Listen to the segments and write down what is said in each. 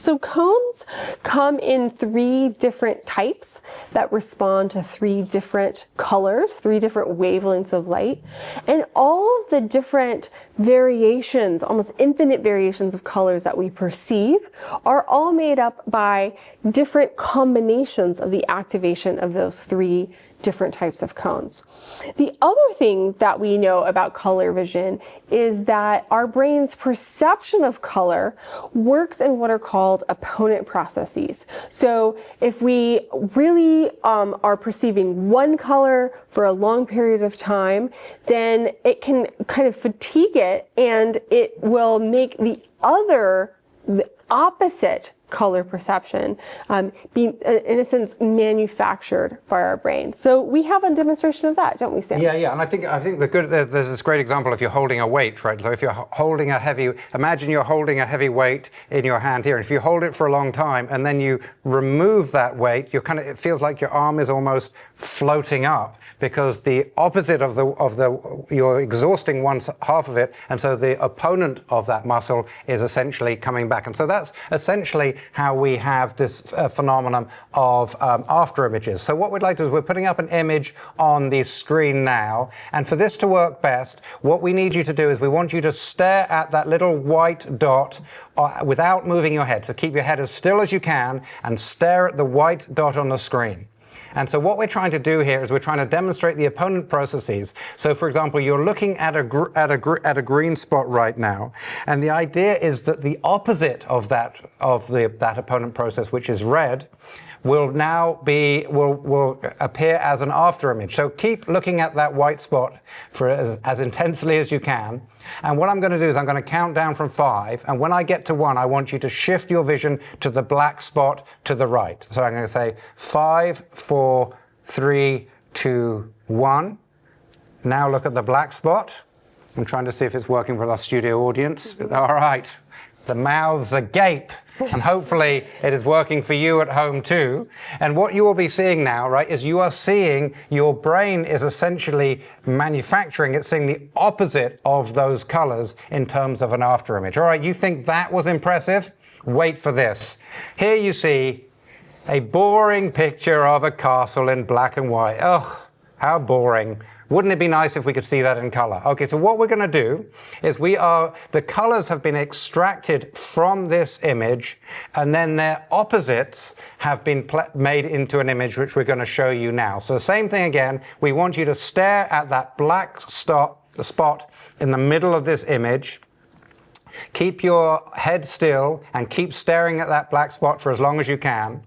So cones come in 3 different types that respond to 3 different colors, 3 different wavelengths of light. And all of the different variations, almost infinite variations of colors that we perceive are all made up by different combinations of the activation of those 3 different types of cones. The other thing that we know about color vision is that our brain's perception of color works in what are called opponent processes. So if we really are perceiving one color for a long period of time, then it can kind of fatigue it, and it will make the opposite color perception be, in a sense, manufactured by our brain. So we have a demonstration of that, don't we, Sam? Yeah, and I think there's this great example if you're holding a weight, right? So if you're holding a heavy, imagine you're holding a heavy weight in your hand here, and if you hold it for a long time and then you remove that weight, it feels like your arm is almost floating up, because the opposite of you're exhausting one half of it, and so the opponent of that muscle is essentially coming back. And so that's essentially how we have this phenomenon of after images. So what we'd like to do is we're putting up an image on the screen now, and for this to work best, what we need you to do is we want you to stare at that little white dot without moving your head. So keep your head as still as you can and stare at the white dot on the screen. And so what we're trying to do here is we're trying to demonstrate the opponent processes. So for example, you're looking at a green spot right now, and the idea is that the opposite of that opponent process, which is red, will now will appear as an after image. So keep looking at that white spot for as intensely as you can. And what I'm going to do is I'm going to count down from 5, and when I get to 1, I want you to shift your vision to the black spot to the right. So I'm going to say 5, 4, 3, 2, 1. Now look at the black spot. I'm trying to see if it's working for our studio audience. All right. The mouths agape, and hopefully it is working for you at home too. And what you will be seeing now, right, is you are seeing your brain is essentially manufacturing, it's seeing the opposite of those colors in terms of an after image. All right, you think that was impressive? Wait for this. Here you see a boring picture of a castle in black and white. Ugh, how boring. Wouldn't it be nice if we could see that in color? Okay, so what we're going to do is the colors have been extracted from this image, and then their opposites have been made into an image, which we're going to show you now. So the same thing again, we want you to stare at that black spot in the middle of this image. Keep your head still and keep staring at that black spot for as long as you can.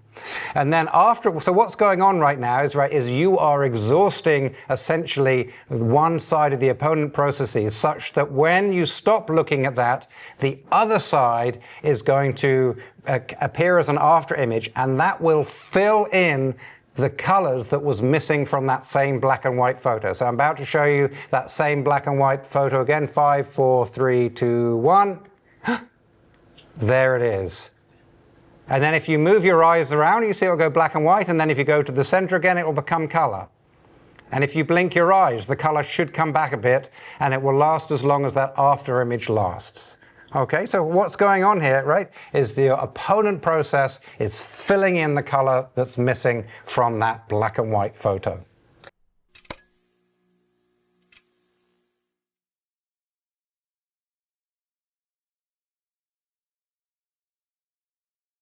And then so what's going on right now is you are exhausting essentially one side of the opponent processes, such that when you stop looking at that, the other side is going to appear as an after image, and that will fill in the colors that was missing from that same black and white photo. So I'm about to show you that same black and white photo again. 5, 4, 3, 2, 1. There it is. And then if you move your eyes around, you see it'll go black and white, and then if you go to the center again, it will become color. And if you blink your eyes, the color should come back a bit, and it will last as long as that after image lasts. Okay, so what's going on here, right, is the opponent process is filling in the color that's missing from that black and white photo.